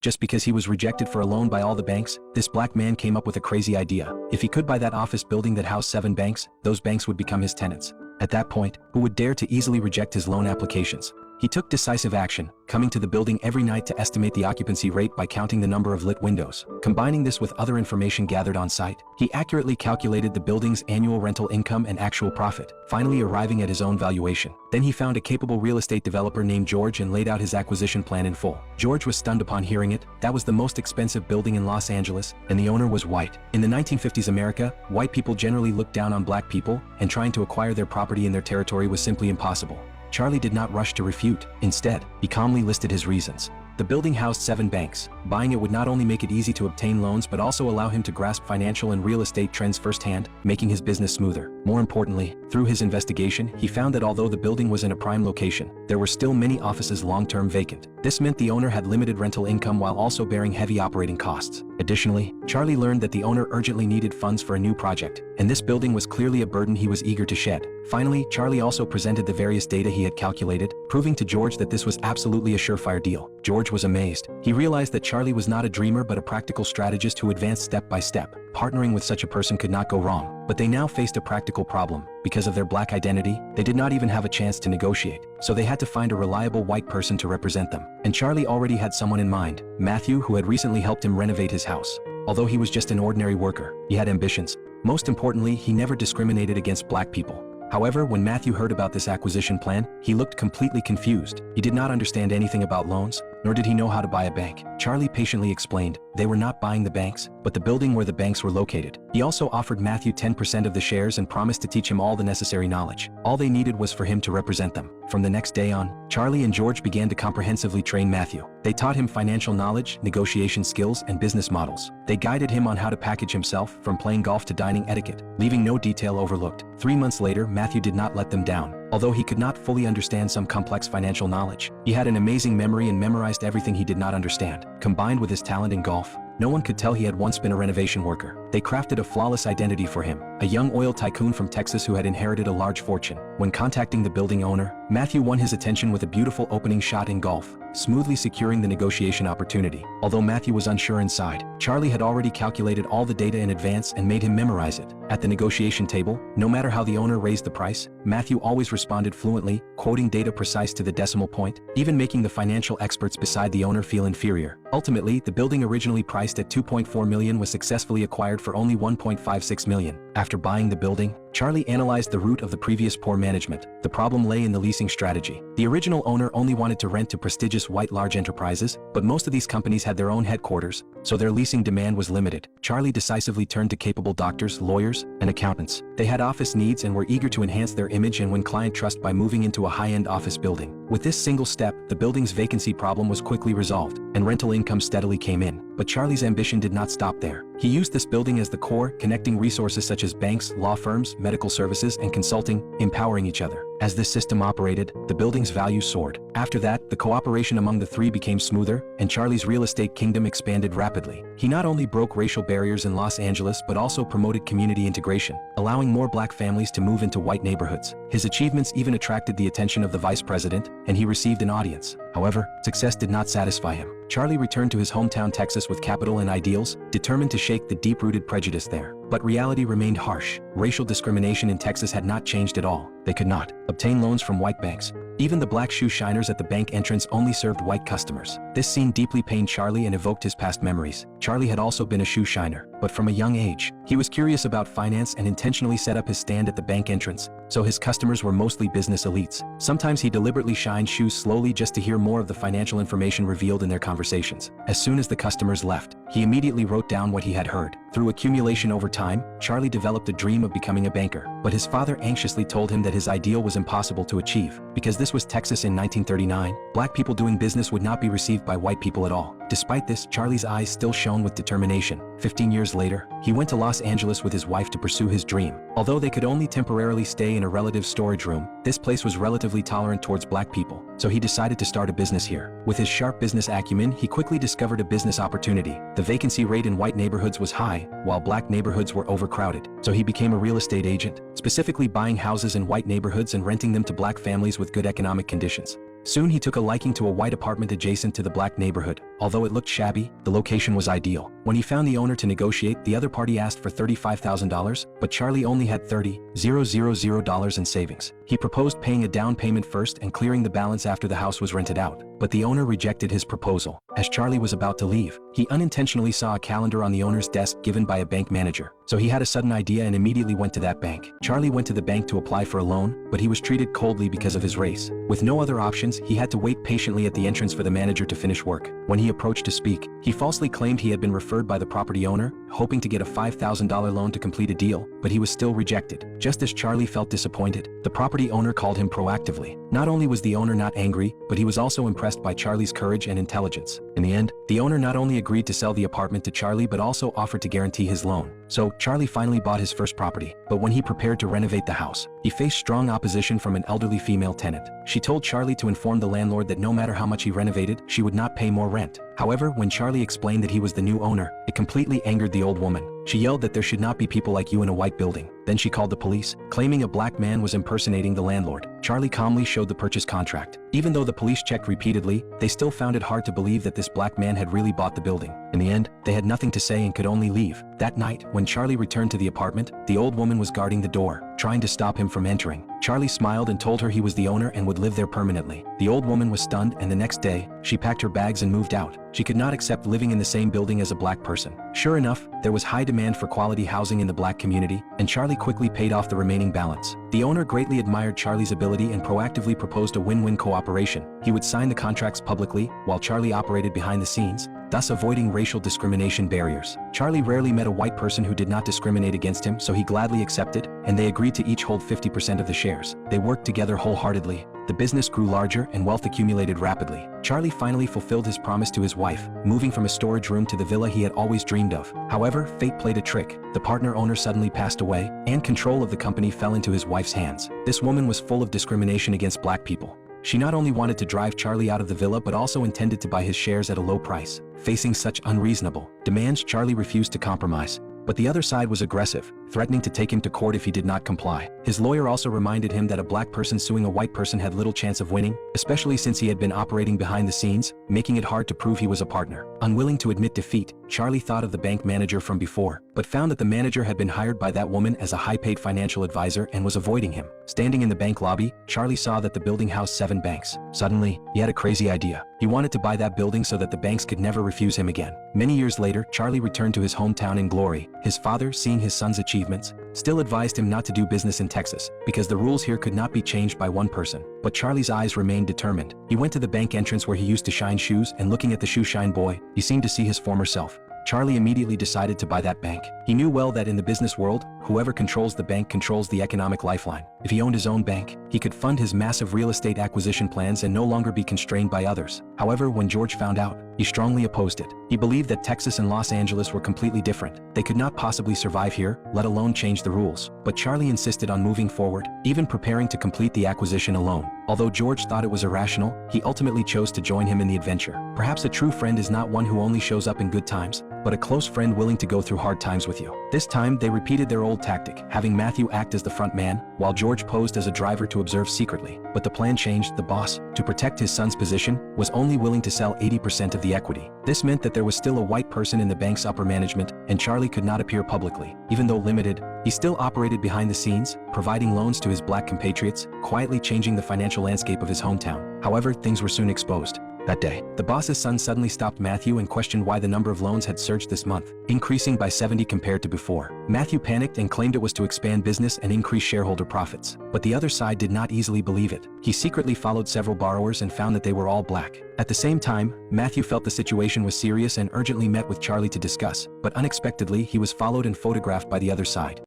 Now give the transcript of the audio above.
Just because he was rejected for a loan by all the banks, this black man came up with a crazy idea. If he could buy that office building that housed 7 banks, those banks would become his tenants. At that point, who would dare to easily reject his loan applications? He took decisive action, coming to the building every night to estimate the occupancy rate by counting the number of lit windows. Combining this with other information gathered on site, he accurately calculated the building's annual rental income and actual profit, finally arriving at his own valuation. Then he found a capable real estate developer named George and laid out his acquisition plan in full. George was stunned upon hearing it. That was the most expensive building in Los Angeles, and the owner was white. In the 1950s America, white people generally looked down on black people, and trying to acquire their property in their territory was simply impossible. Charlie did not rush to refute. Instead, he calmly listed his reasons. The building housed 7 banks. Buying it would not only make it easy to obtain loans but also allow him to grasp financial and real estate trends firsthand, making his business smoother. More importantly, through his investigation, he found that although the building was in a prime location, there were still many offices long-term vacant. This meant the owner had limited rental income while also bearing heavy operating costs. Additionally, Charlie learned that the owner urgently needed funds for a new project, and this building was clearly a burden he was eager to shed. Finally, Charlie also presented the various data he had calculated, proving to George that this was absolutely a surefire deal. George was amazed. He realized that Charlie was not a dreamer but a practical strategist who advanced step by step. Partnering with such a person could not go wrong. But they now faced a practical problem. Because of their black identity, they did not even have a chance to negotiate. So they had to find a reliable white person to represent them. And Charlie already had someone in mind, Matthew, who had recently helped him renovate his house. Although he was just an ordinary worker, he had ambitions. Most importantly, he never discriminated against black people. However, when Matthew heard about this acquisition plan, he looked completely confused. He did not understand anything about loans, nor did he know how to buy a bank. Charlie patiently explained, they were not buying the banks, but the building where the banks were located. He also offered Matthew 10% of the shares and promised to teach him all the necessary knowledge. All they needed was for him to represent them. From the next day on, Charlie and George began to comprehensively train Matthew. They taught him financial knowledge, negotiation skills, and business models. They guided him on how to package himself, from playing golf to dining etiquette, leaving no detail overlooked. 3 months later, Matthew did not let them down. Although he could not fully understand some complex financial knowledge, he had an amazing memory and memorized everything he did not understand. Combined with his talent in golf, no one could tell he had once been a renovation worker. They crafted a flawless identity for him, a young oil tycoon from Texas who had inherited a large fortune. When contacting the building owner, Matthew won his attention with a beautiful opening shot in golf, smoothly securing the negotiation opportunity. Although Matthew was unsure inside, Charlie had already calculated all the data in advance and made him memorize it. At the negotiation table, no matter how the owner raised the price, Matthew always responded fluently, quoting data precise to the decimal point, even making the financial experts beside the owner feel inferior. Ultimately, the building originally priced at $2.4 million was successfully acquired for only $1.56 million. After buying the building, Charlie analyzed the root of the previous poor management. The problem lay in the leasing strategy. The original owner only wanted to rent to prestigious white large enterprises, but most of these companies had their own headquarters, so their leasing demand was limited. Charlie decisively turned to capable doctors, lawyers, and accountants. They had office needs and were eager to enhance their image and win client trust by moving into a high-end office building. With this single step, the building's vacancy problem was quickly resolved, and rental income steadily came in. But Charlie's ambition did not stop there. He used this building as the core, connecting resources such as banks, law firms, medical services, and consulting, empowering each other. As this system operated, the building's value soared. After that, the cooperation among the three became smoother, and Charlie's real estate kingdom expanded rapidly. He not only broke racial barriers in Los Angeles but also promoted community integration, allowing more black families to move into white neighborhoods. His achievements even attracted the attention of the vice president, and he received an audience. However, success did not satisfy him. Charlie returned to his hometown Texas with capital and ideals, determined to shake the deep-rooted prejudice there. But reality remained harsh. Racial discrimination in Texas had not changed at all. They could not obtain loans from white banks. Even the black shoe shiners at the bank entrance only served white customers. This scene deeply pained Charlie and evoked his past memories. Charlie had also been a shoe shiner, but from a young age, he was curious about finance and intentionally set up his stand at the bank entrance, so his customers were mostly business elites. Sometimes he deliberately shined shoes slowly just to hear more of the financial information revealed in their conversations. As soon as the customers left, he immediately wrote down what he had heard. Through accumulation over time, Charlie developed a dream of becoming a banker, but his father anxiously told him that his ideal was impossible to achieve. Because this was Texas in 1939, black people doing business would not be received by white people at all. Despite this, Charlie's eyes still shone with determination. 15 years later, he went to Los Angeles with his wife to pursue his dream. Although they could only temporarily stay in a relative's storage room, this place was relatively tolerant towards black people, so he decided to start a business here. With his sharp business acumen, he quickly discovered a business opportunity. The vacancy rate in white neighborhoods was high, while black neighborhoods were overcrowded, so he became a real estate agent, specifically buying houses in white neighborhoods and renting them to black families with good economic conditions. Soon he took a liking to a white apartment adjacent to the black neighborhood. Although it looked shabby, the location was ideal. When he found the owner to negotiate, the other party asked for $35,000, but Charlie only had $30,000 in savings. He proposed paying a down payment first and clearing the balance after the house was rented out. But the owner rejected his proposal. As Charlie was about to leave, he unintentionally saw a calendar on the owner's desk given by a bank manager. So he had a sudden idea and immediately went to that bank. Charlie went to the bank to apply for a loan, but he was treated coldly because of his race. With no other options, he had to wait patiently at the entrance for the manager to finish work. When he approached to speak, he falsely claimed he had been referred by the property owner, hoping to get a $5,000 loan to complete a deal, but he was still rejected. Just as Charlie felt disappointed, the property owner called him proactively. Not only was the owner not angry, but he was also impressed by Charlie's courage and intelligence. In the end, the owner not only agreed to sell the apartment to Charlie but also offered to guarantee his loan. So, Charlie finally bought his first property. But when he prepared to renovate the house, he faced strong opposition from an elderly female tenant. She told Charlie to inform the landlord that no matter how much he renovated, she would not pay more rent. However, when Charlie explained that he was the new owner, it completely angered the old woman. She yelled that there should not be people like you in a white building. Then she called the police, claiming a black man was impersonating the landlord. Charlie calmly showed the purchase contract. Even though the police checked repeatedly, they still found it hard to believe that this black man had really bought the building. In the end, they had nothing to say and could only leave. That night, when Charlie returned to the apartment, the old woman was guarding the door, trying to stop him from entering. Charlie smiled and told her he was the owner and would live there permanently. The old woman was stunned, and the next day, she packed her bags and moved out. She could not accept living in the same building as a black person. Sure enough, there was high demand for quality housing in the black community, and Charlie quickly paid off the remaining balance. The owner greatly admired Charlie's ability and proactively proposed a win-win cooperation. He would sign the contracts publicly, while Charlie operated behind the scenes, thus avoiding racial discrimination barriers. Charlie rarely met a white person who did not discriminate against him, so he gladly accepted, and they agreed to each hold 50% of the shares. They worked together wholeheartedly. The business grew larger and wealth accumulated rapidly. Charlie finally fulfilled his promise to his wife, moving from a storage room to the villa he had always dreamed of. However, fate played a trick. The partner owner suddenly passed away, and control of the company fell into his wife's hands. This woman was full of discrimination against black people. She not only wanted to drive Charlie out of the villa but also intended to buy his shares at a low price. Facing such unreasonable demands, Charlie refused to compromise. But the other side was aggressive, threatening to take him to court if he did not comply. His lawyer also reminded him that a black person suing a white person had little chance of winning, especially since he had been operating behind the scenes, making it hard to prove he was a partner. Unwilling to admit defeat, Charlie thought of the bank manager from before, but found that the manager had been hired by that woman as a high-paid financial advisor and was avoiding him. Standing in the bank lobby, Charlie saw that the building housed 7 banks. Suddenly, he had a crazy idea. He wanted to buy that building so that the banks could never refuse him again. Many years later, Charlie returned to his hometown in glory. His father, seeing his son's achievements, still advised him not to do business in Texas, because the rules here could not be changed by one person. But Charlie's eyes remained determined. He went to the bank entrance where he used to shine shoes, and looking at the shoe shine boy, he seemed to see his former self. Charlie immediately decided to buy that bank. He knew well that in the business world, whoever controls the bank controls the economic lifeline. If he owned his own bank, he could fund his massive real estate acquisition plans and no longer be constrained by others. However, when George found out, he strongly opposed it. He believed that Texas and Los Angeles were completely different. They could not possibly survive here, let alone change the rules. But Charlie insisted on moving forward, even preparing to complete the acquisition alone. Although George thought it was irrational, he ultimately chose to join him in the adventure. Perhaps a true friend is not one who only shows up in good times, but a close friend willing to go through hard times with you. This time, they repeated their old tactic, having Matthew act as the front man, while George posed as a driver to observe secretly. But the plan changed. The boss, to protect his son's position, was only willing to sell 80% of the equity. This meant that there was still a white person in the bank's upper management, and Charlie could not appear publicly. Even though limited, he still operated behind the scenes, providing loans to his black compatriots, quietly changing the financial landscape of his hometown. However, things were soon exposed. That day, the boss's son suddenly stopped Matthew and questioned why the number of loans had surged this month, increasing by 70 compared to before. Matthew panicked and claimed it was to expand business and increase shareholder profits. But the other side did not easily believe it. He secretly followed several borrowers and found that they were all black. At the same time, Matthew felt the situation was serious and urgently met with Charlie to discuss, but unexpectedly he was followed and photographed by the other side.